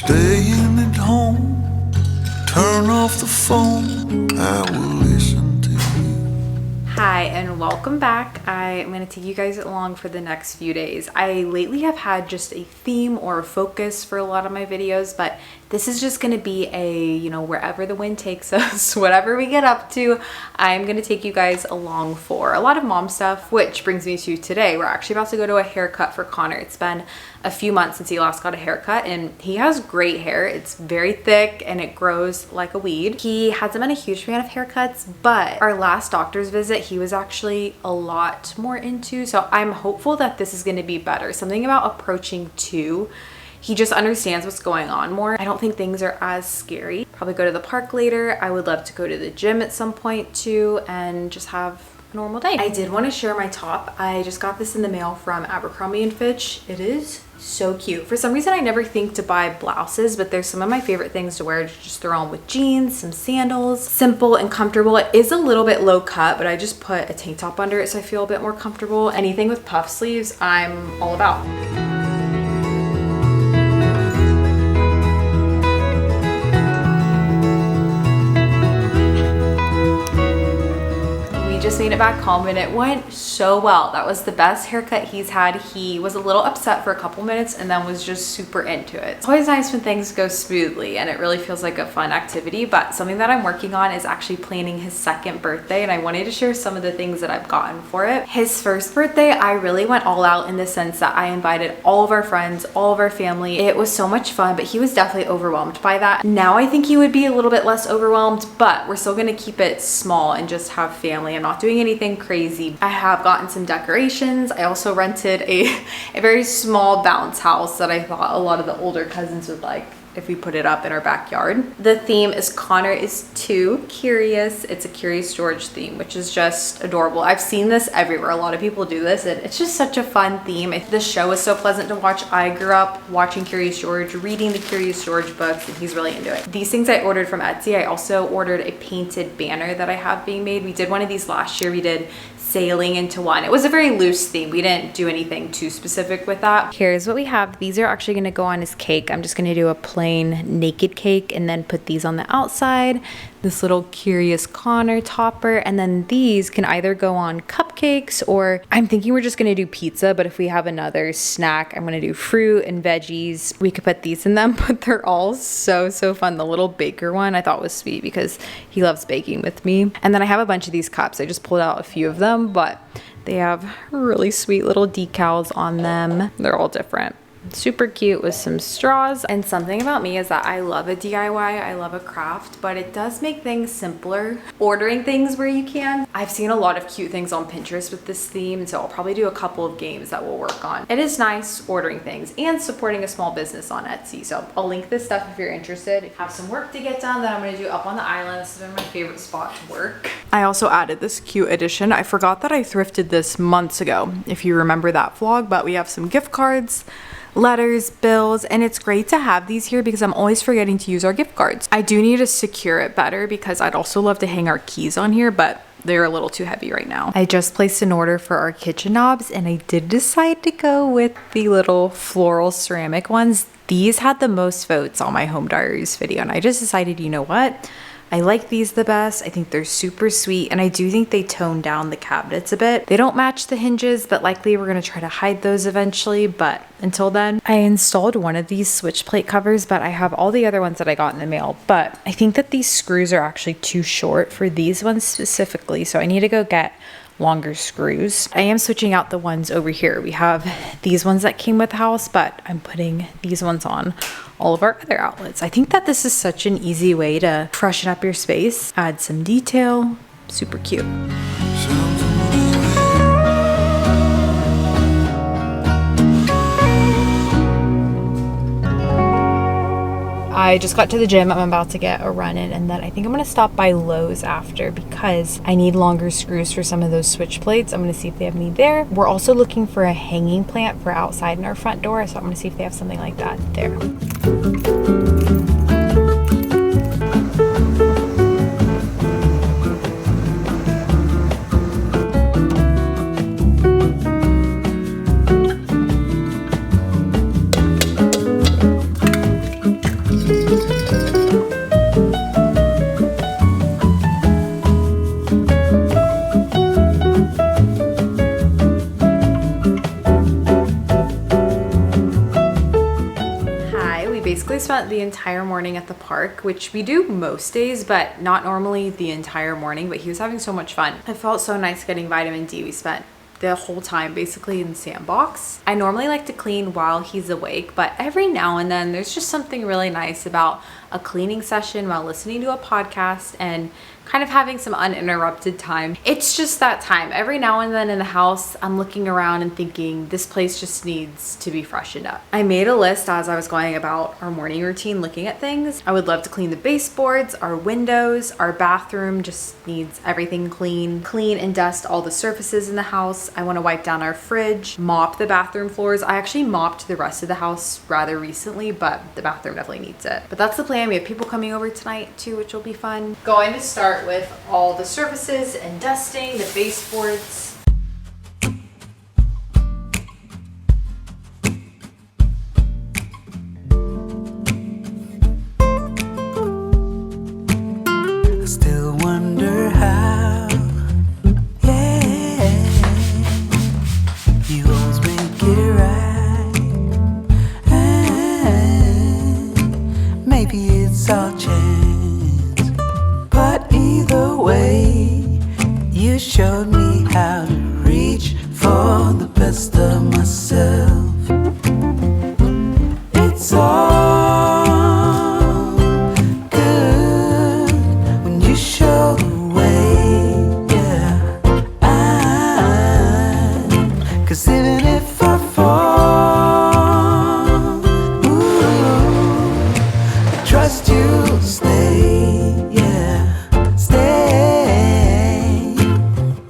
Staying at home, turn off the phone, I will listen to you. Hi and welcome back. I am going to take you guys along for the next few days. I lately have had just a theme or a focus for a lot of my videos, but this is just going to be a, wherever the wind takes us, whatever we get up to, I'm going to take you guys along for a lot of mom stuff, which brings me to today. We're actually about to go to a haircut for Connor. It's been a few months since he last got a haircut and he has great hair. It's very thick and it grows like a weed. He hasn't been a huge fan of haircuts, but our last doctor's visit, he was actually a lot more into, so I'm hopeful that this is going to be better. Something about approaching 2. He just understands what's going on more. I don't think things are as scary. Probably go to the park later. I would love to go to the gym at some point too and just have a normal day. I did want to share my top. I just got this in the mail from Abercrombie & Fitch. It is so cute. For some reason, I never think to buy blouses, but there's some of my favorite things to wear to just throw on with jeans, some sandals. Simple and comfortable. It is a little bit low cut, but I just put a tank top under it so I feel a bit more comfortable. Anything with puff sleeves, I'm all about. Just made it back home and it went so well. That was the best haircut he's had. He was a little upset for a couple minutes and then was just super into it. It's always nice when things go smoothly and it really feels like a fun activity, but something that I'm working on is actually planning his second birthday, and I wanted to share some of the things that I've gotten for it. His first birthday, I really went all out in the sense that I invited all of our friends, all of our family. It was so much fun, but he was definitely overwhelmed by that. Now I think he would be a little bit less overwhelmed, but we're still gonna keep it small and just have family. I'm not doing anything crazy. I have gotten some decorations. I also rented a very small bounce house that I thought a lot of the older cousins would like if we put it up in our backyard. The theme is Connor is too curious. It's a Curious George theme, which is just adorable. I've seen this everywhere. A lot of people do this and it's just such a fun theme. The show is so pleasant to watch. I grew up watching Curious George, reading the Curious George books, and he's really into it. These things I ordered from Etsy. I also ordered a painted banner that I have being made. We did one of these last year. We did sailing into one. It was a very loose theme. We didn't do anything too specific with that. Here's what we have. These are actually going to go on his cake. I'm just going to do a plain naked cake and then put these on the outside. This little Curious Connor topper, and then these can either go on cupcakes, or I'm thinking we're just gonna do pizza, but if we have another snack, I'm gonna do fruit and veggies. We could put these in them, but they're all so fun. The little baker one I thought was sweet because he loves baking with me. And then I have a bunch of these cups. I just pulled out a few of them, but they have really sweet little decals on them. They're all different. Super cute with some straws. And something about me is that I love a DIY, I love a craft, but it does make things simpler ordering things where you can. I've seen a lot of cute things on Pinterest with this theme, so I'll probably do a couple of games that we'll work on. It is nice ordering things and supporting a small business on Etsy, so I'll link this stuff if you're interested. Have some work to get done that I'm going to do up on the island. This has been my favorite spot to work. I also added this cute addition. I forgot that I thrifted this months ago, if you remember that vlog, but we have some gift cards, letters, bills, and it's great to have these here because I'm always forgetting to use our gift cards. I do need to secure it better because I'd also love to hang our keys on here, but they're a little too heavy right now. I just placed an order for our kitchen knobs and I did decide to go with the little floral ceramic ones. These had the most votes on my home diaries video and I just decided, you know what? I like these the best. I think they're super sweet and I do think they tone down the cabinets a bit. They don't match the hinges, but likely we're gonna try to hide those eventually, but until then, I installed one of these switch plate covers, but I have all the other ones that I got in the mail, but I think that these screws are actually too short for these ones specifically, so I need to go get longer screws. I am switching out the ones over here. We have these ones that came with the house, but I'm putting these ones on all of our other outlets. I think that this is such an easy way to freshen up your space, add some detail, super cute. I just got to the gym. I'm about to get a run in, and then I think I'm gonna stop by Lowe's after because I need longer screws for some of those switch plates. I'm gonna see if they have any there. We're also looking for a hanging plant for outside in our front door, so I'm gonna see if they have something like that there. spent the entire morning at the park, which we do most days, but not normally the entire morning, but he was having so much fun. It felt so nice getting vitamin D. We spent the whole time basically in the sandbox. I normally like to clean while he's awake, but every now and then there's just something really nice about a cleaning session while listening to a podcast and kind of having some uninterrupted time. It's just that time. Every now and then in the house, I'm looking around and thinking this place just needs to be freshened up. I made a list as I was going about our morning routine, looking at things. I would love to clean the baseboards, our windows, our bathroom just needs everything clean. Clean and dust all the surfaces in the house. I want to wipe down our fridge, mop the bathroom floors. I actually mopped the rest of the house rather recently, but the bathroom definitely needs it. But that's the plan. We have people coming over tonight too, which will be fun. Going to start with all the surfaces and dusting the baseboards. I still wonder how, yeah, you always make it right, and maybe it's all chance, but either way, you showed me how to reach for the best of myself. It's all good when you show the way, yeah. 'Cause even if I fall, ooh, I trust you'll stay, yeah, stay.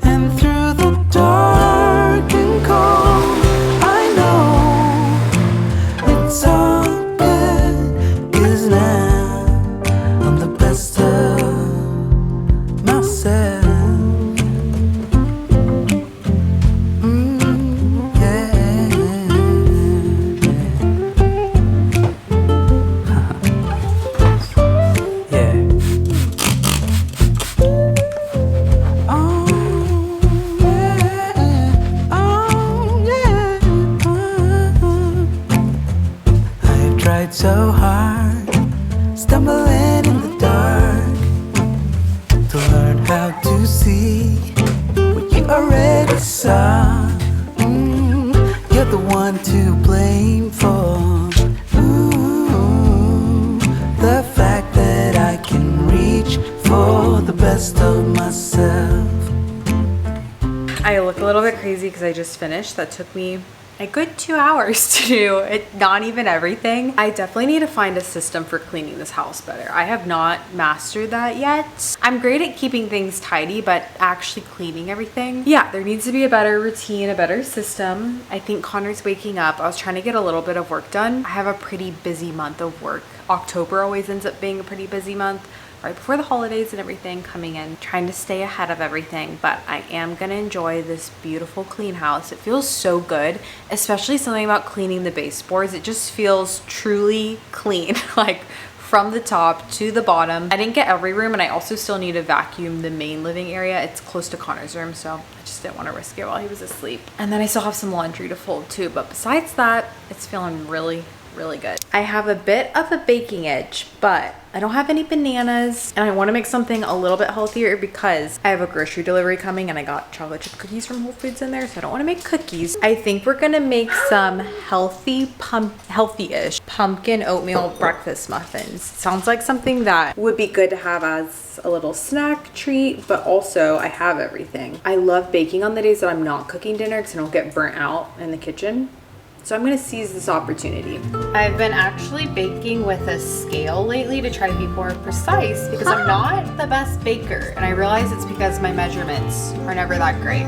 And through the dark and cold, I know it's all good, 'cause now I'm the best of myself. Yeah. Oh, yeah. Oh, yeah. I have tried so hard, stumbling in the dark, to learn how to see what you already saw. You're the one to blame for, ooh, the fact that I can reach for the best of myself. I look a little bit crazy because I just finished. That took me a good 2 hours to do it, not even everything. I definitely need to find a system for cleaning this house better. I have not mastered that yet. I'm great at keeping things tidy, but actually cleaning everything, yeah, there needs to be a better routine, a better system. I think Connor's waking up. I was trying to get a little bit of work done. I have a pretty busy month of work. October always ends up being a pretty busy month, right before the holidays and everything coming in, trying to stay ahead of everything. But I am gonna enjoy this beautiful clean house. It feels so good, especially something about cleaning the baseboards. It just feels truly clean, like from the top to the bottom. I didn't get every room, and I also still need to vacuum the main living area. It's close to Connor's room, so I just didn't want to risk it while he was asleep. And then I still have some laundry to fold too, but besides that, it's feeling really good. I have a bit of a baking itch, but I don't have any bananas, and I want to make something a little bit healthier because I have a grocery delivery coming and I got chocolate chip cookies from Whole Foods in there, so I don't want to make cookies. I think we're gonna make some healthy-ish pumpkin oatmeal breakfast muffins. Sounds like something that would be good to have as a little snack treat, but also I have everything. I love baking on the days that I'm not cooking dinner because I don't get burnt out in the kitchen. So I'm gonna seize this opportunity. I've been actually baking with a scale lately to try to be more precise because I'm not the best baker, and I realize it's because my measurements are never that great.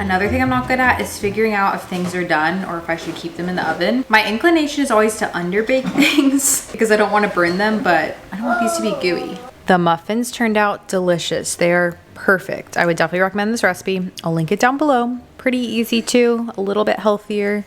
Another thing I'm not good at is figuring out if things are done or if I should keep them in the oven. My inclination is always to underbake things because I don't want to burn them, but I don't want these to be gooey. The muffins turned out delicious. They are perfect. I would definitely recommend this recipe. I'll link it down below. Pretty easy too, a little bit healthier.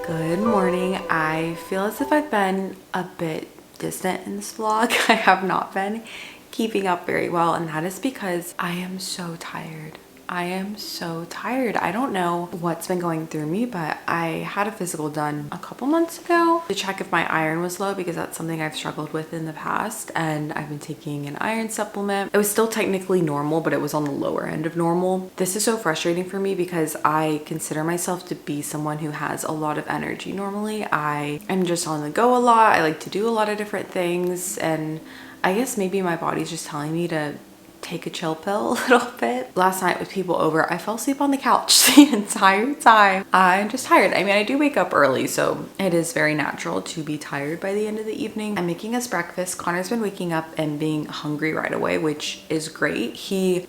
Good morning. I feel as if I've been a bit distant in this vlog. I have not been keeping up very well, and that is because I am so tired. I am so tired. I don't know what's been going through me, but I had a physical done a couple months ago to check if my iron was low because that's something I've struggled with in the past, and I've been taking an iron supplement. It was still technically normal, but it was on the lower end of normal. This is so frustrating for me because I consider myself to be someone who has a lot of energy normally. I am just on the go a lot. I like to do a lot of different things, and I guess maybe my body's just telling me to take a chill pill a little bit. Last night with people over, I fell asleep on the couch the entire time. I'm just tired. I mean, I do wake up early, so it is very natural to be tired by the end of the evening. I'm making us breakfast. Connor's been waking up and being hungry right away, which is great.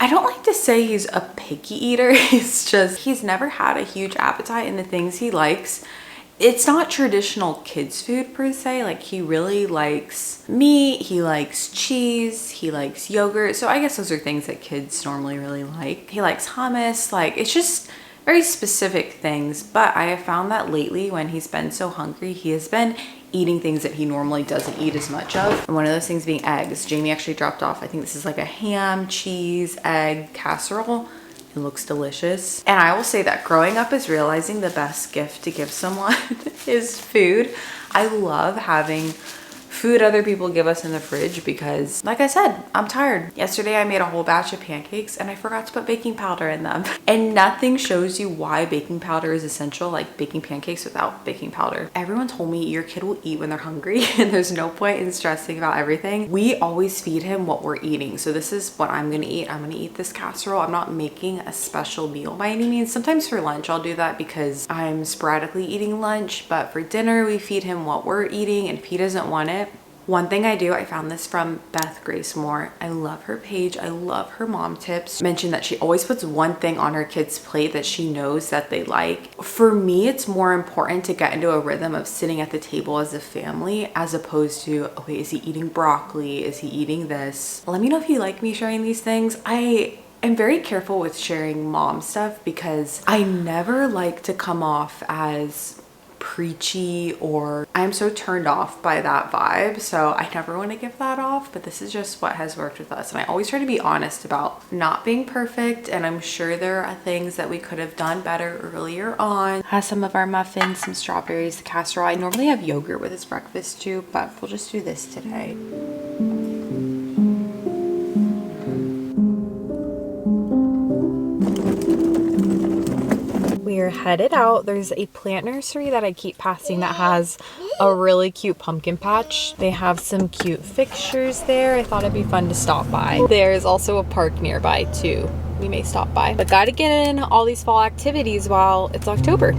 I don't like to say he's a picky eater. He's never had a huge appetite in the things he likes. It's not traditional kids food per se. Like, he really likes meat, he likes cheese, he likes yogurt. So I guess those are things that kids normally really like. He likes hummus. Like, it's just very specific things. But I have found that lately when he's been so hungry, he has been eating things that he normally doesn't eat as much of. And one of those things being eggs. Jamie actually dropped off, I think this is like a ham, cheese, egg casserole. It looks delicious. And I will say that growing up is realizing the best gift to give someone is food. I love having food other people give us in the fridge because, like I said, I'm tired. Yesterday I made a whole batch of pancakes and I forgot to put baking powder in them. And nothing shows you why baking powder is essential like baking pancakes without baking powder. Everyone told me your kid will eat when they're hungry and there's no point in stressing about everything. We always feed him what we're eating. So this is what I'm gonna eat. I'm gonna eat this casserole. I'm not making a special meal by any means. Sometimes for lunch I'll do that because I'm sporadically eating lunch, but for dinner we feed him what we're eating, and if he doesn't want it, one thing I do, I found this from Beth Grace Moore. I love her page. I love her mom tips. Mentioned that she always puts one thing on her kids' plate that she knows that they like. For me, it's more important to get into a rhythm of sitting at the table as a family as opposed to, okay, is he eating broccoli? Is he eating this? Let me know if you like me sharing these things. I'm very careful with sharing mom stuff because I never like to come off as preachy, or I'm so turned off by that vibe, so I never want to give that off. But this is just what has worked with us, and I always try to be honest about not being perfect, and I'm sure there are things that we could have done better earlier on. Has some of our muffins, some strawberries, the casserole. I normally have yogurt with his breakfast too, but we'll just do this today. We're headed out. There's a plant nursery that I keep passing that has a really cute pumpkin patch. They have some cute fixtures there. I thought it'd be fun to stop by. There's also a park nearby too. We may stop by, but gotta get in all these fall activities while it's October.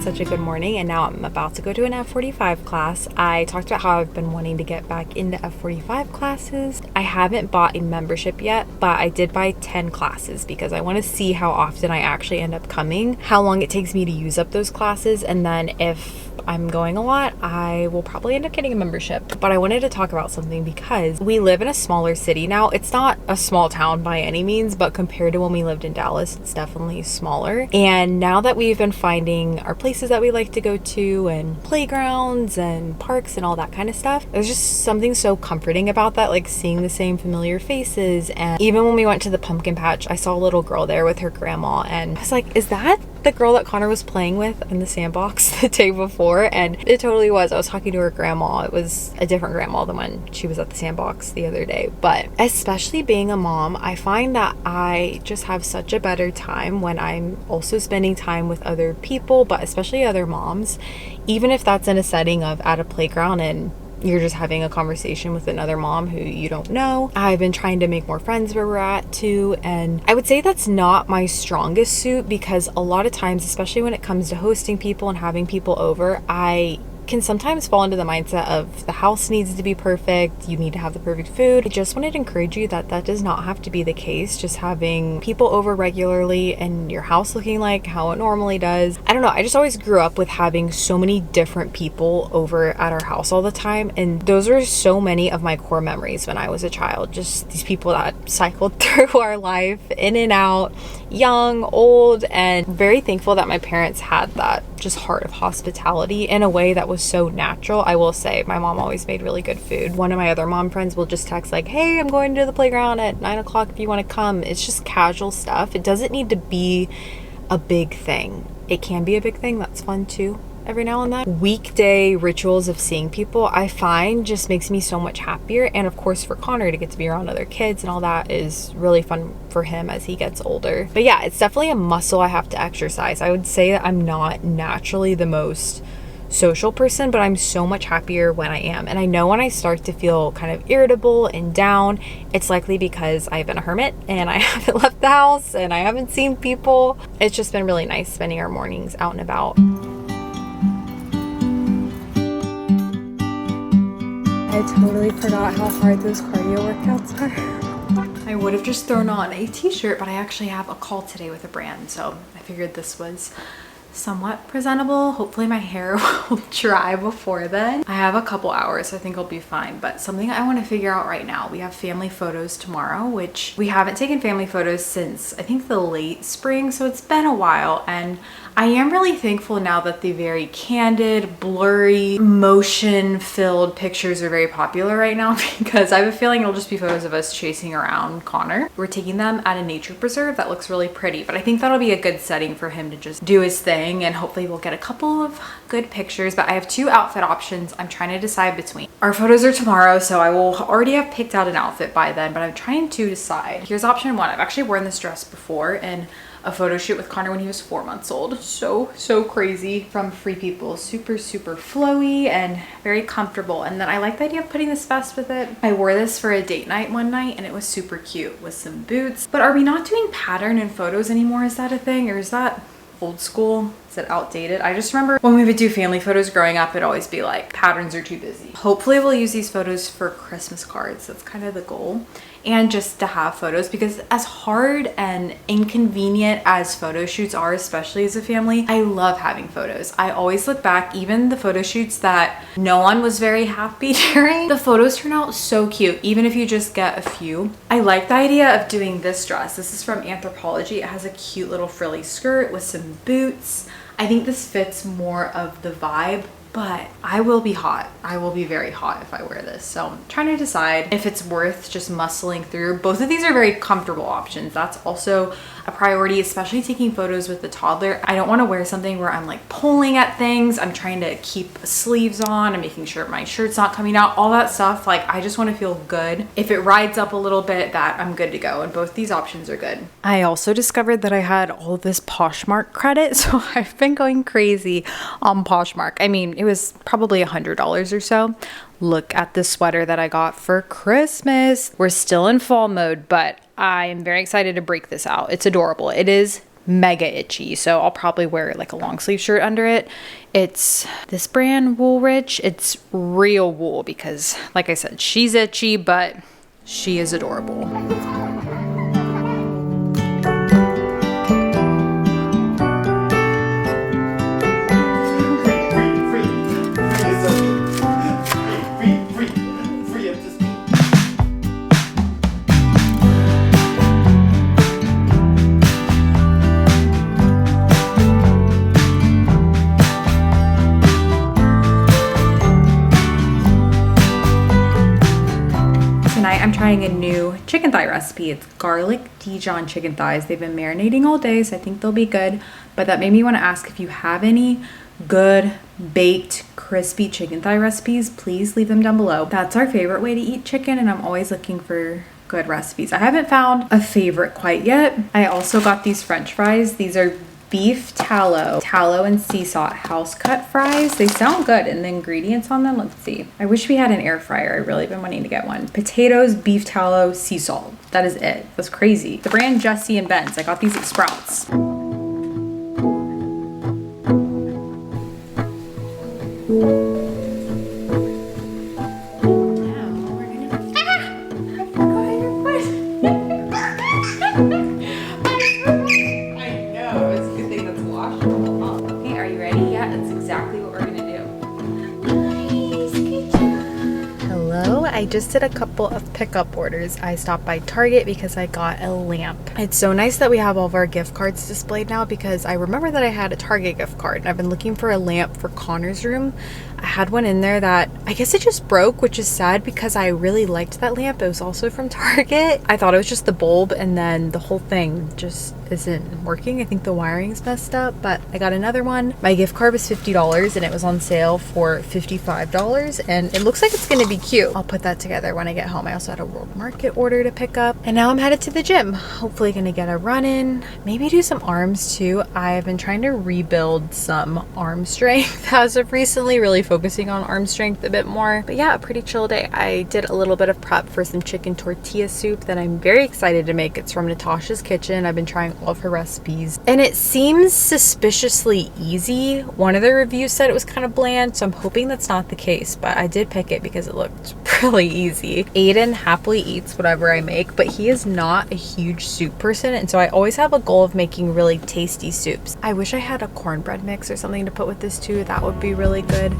Such a good morning, and now I'm about to go to an F45 class. I talked about how I've been wanting to get back into F45 classes. I haven't bought a membership yet, but I did buy 10 classes because I want to see how often I actually end up coming, how long it takes me to use up those classes, and then if I'm going a lot, I will probably end up getting a membership. But I wanted to talk about something because we live in a smaller city now. It's not a small town by any means, but compared to when we lived in Dallas, it's definitely smaller. And now that we've been finding our places that we like to go to and playgrounds and parks and all that kind of stuff, there's just something so comforting about that, like seeing the same familiar faces. And even when we went to the pumpkin patch, I saw a little girl there with her grandma, and I was like, is that the girl that Connor was playing with in the sandbox the day before? And it totally was. I was talking to her grandma. It was a different grandma than when she was at the sandbox the other day. But especially being a mom, I find that I just have such a better time when I'm also spending time with other people, but especially other moms, even if that's in a setting of at a playground and you're just having a conversation with another mom who you don't know. I've been trying to make more friends where we're at too, and I would say that's not my strongest suit, because a lot of times, especially when it comes to hosting people and having people over, I can sometimes fall into the mindset of the house needs to be perfect, you need to have the perfect food. I just wanted to encourage you that that does not have to be the case. Just having people over regularly and your house looking like how it normally does. I don't know, I just always grew up with having so many different people over at our house all the time, and those are so many of my core memories when I was a child. Just these people that cycled through our life, in and out, young, old, and very thankful that my parents had that just heart of hospitality in a way that was so natural. I will say my mom always made really good food. One of my other mom friends will just text like, hey, I'm going to the playground at 9 o'clock if you want to come. It's just casual stuff. It doesn't need to be a big thing. It can be a big thing. That's fun too every now and then. Weekday rituals of seeing people, I find, just makes me so much happier. And of course for Connor to get to be around other kids and all that is really fun for him as he gets older. But yeah, it's definitely a muscle I have to exercise. I would say that I'm not naturally the most social person, but I'm so much happier when I am. And I know when I start to feel kind of irritable and down, it's likely because I've been a hermit and I haven't left the house and I haven't seen people. It's just been really nice spending our mornings out and about. I totally forgot how hard those cardio workouts are. I would have just thrown on a t-shirt, but I actually have a call today with a brand, so I figured this was somewhat presentable. Hopefully my hair will dry before then. I have a couple hours, so I think I'll be fine. But something I want to figure out right now, we have family photos tomorrow, which we haven't taken family photos since I think the late spring, so it's been a while. And I am really thankful now that the very candid, blurry, motion-filled pictures are very popular right now, because I have a feeling it'll just be photos of us chasing around Connor. We're taking them at a nature preserve that looks really pretty, but I think that'll be a good setting for him to just do his thing, and hopefully we'll get a couple of good pictures. But I have two outfit options I'm trying to decide between. Our photos are tomorrow, so I will already have picked out an outfit by then, but I'm trying to decide. Here's option one. I've actually worn this dress before in a photo shoot with Connor when he was 4 months old. So crazy, from Free People. Super flowy and very comfortable. And then I like the idea of putting this vest with it. I wore this for a date night one night and it was super cute with some boots. But are we not doing pattern in photos anymore? Is that a thing, or is that old school? Is it outdated? I just remember when we would do family photos growing up, it'd always be like, patterns are too busy. Hopefully we'll use these photos for Christmas cards. That's kind of the goal. And just to have photos, because as hard and inconvenient as photo shoots are, especially as a family, I love having photos. I always look back, even the photo shoots that no one was very happy during, the photos turn out so cute, even if you just get a few. I like the idea of doing this dress. This is from Anthropologie. It has a cute little frilly skirt with some boots. I think this fits more of the vibe, but I will be hot. I will be very hot if I wear this. So I'm trying to decide if it's worth just muscling through. Both of these are very comfortable options. That's also a priority, especially taking photos with the toddler. I don't want to wear something where I'm like pulling at things. I'm trying to keep sleeves on and making sure my shirt's not coming out, all that stuff. Like, I just want to feel good. If it rides up a little bit, that I'm good to go. And both these options are good. I also discovered that I had all this Poshmark credit. So I've been going crazy on Poshmark. I mean, it was probably $100 or so. Look at the sweater that I got for Christmas. We're still in fall mode, but I am very excited to break this out. It's adorable. It is mega itchy, so I'll probably wear like a long sleeve shirt under it. It's this brand, Woolrich. It's real wool because, like I said, she's itchy, but she is adorable. I'm trying a new chicken thigh recipe. It's garlic Dijon chicken thighs. They've been marinating all day, so I think they'll be good. But that made me want to ask if you have any good baked crispy chicken thigh recipes, please leave them down below. That's our favorite way to eat chicken, and I'm always looking for good recipes. I haven't found a favorite quite yet. I also got these French fries. These are beef tallow and sea salt house cut fries. They sound good, and the ingredients on them, let's see. I wish we had an air fryer. I've really been wanting to get one. Potatoes, beef tallow, sea salt. That is it. That's crazy. The brand Jesse and Ben's. I got these at Sprouts. I just did a couple of pickup orders. I stopped by Target because I got a lamp. It's so nice that we have all of our gift cards displayed now, because I remember that I had a Target gift card and I've been looking for a lamp for Connor's room. I had one in there that I guess it just broke, which is sad because I really liked that lamp. It was also from Target. I thought it was just the bulb, and then the whole thing just isn't working. I think the wiring's messed up, but I got another one. My gift card was $50 and it was on sale for $55, and it looks like it's gonna be cute. I'll put that together when I get home. I also had a World Market order to pick up, and now I'm headed to the gym. Hopefully gonna get a run in, maybe do some arms too. I've been trying to rebuild some arm strength as of recently, really focusing on arm strength a bit more. But yeah, a pretty chill day. I did a little bit of prep for some chicken tortilla soup that I'm very excited to make. It's from Natasha's Kitchen. I've been trying all of her recipes, and it seems suspiciously easy. One of the reviews said it was kind of bland, so I'm hoping that's not the case, but I did pick it because it looked really easy. Aiden happily eats whatever I make, but he is not a huge soup person, and so I always have a goal of making really tasty soups. I wish I had a cornbread mix or something to put with this too. That would be really good.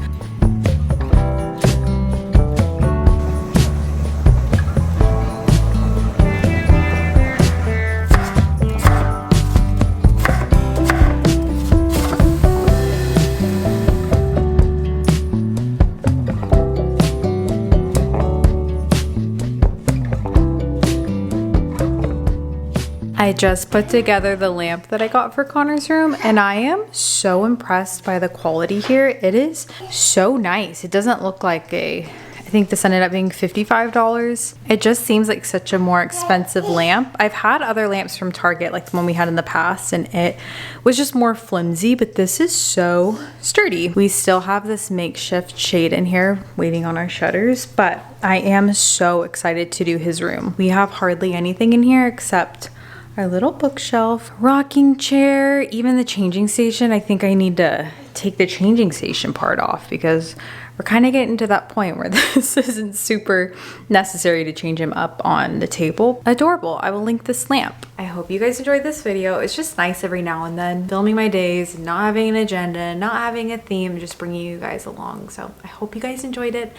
I just put together the lamp that I got for Connor's room, and I am so impressed by the quality here. It is so nice. It doesn't look like I think this ended up being $55. It just seems like such a more expensive lamp. I've had other lamps from Target, like the one we had in the past, and it was just more flimsy, but this is so sturdy. We still have this makeshift shade in here waiting on our shutters, but I am so excited to do his room. We have hardly anything in here except our little bookshelf, rocking chair, even the changing station. I think I need to take the changing station part off because we're kind of getting to that point where this isn't super necessary to change him up on the table. Adorable. I will link this lamp. I hope you guys enjoyed this video. It's just nice every now and then filming my days, not having an agenda, not having a theme, just bringing you guys along. So I hope you guys enjoyed it,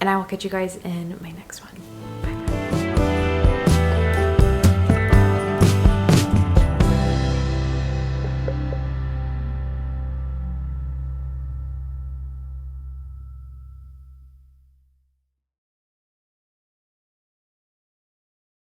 and I will catch you guys in my next one.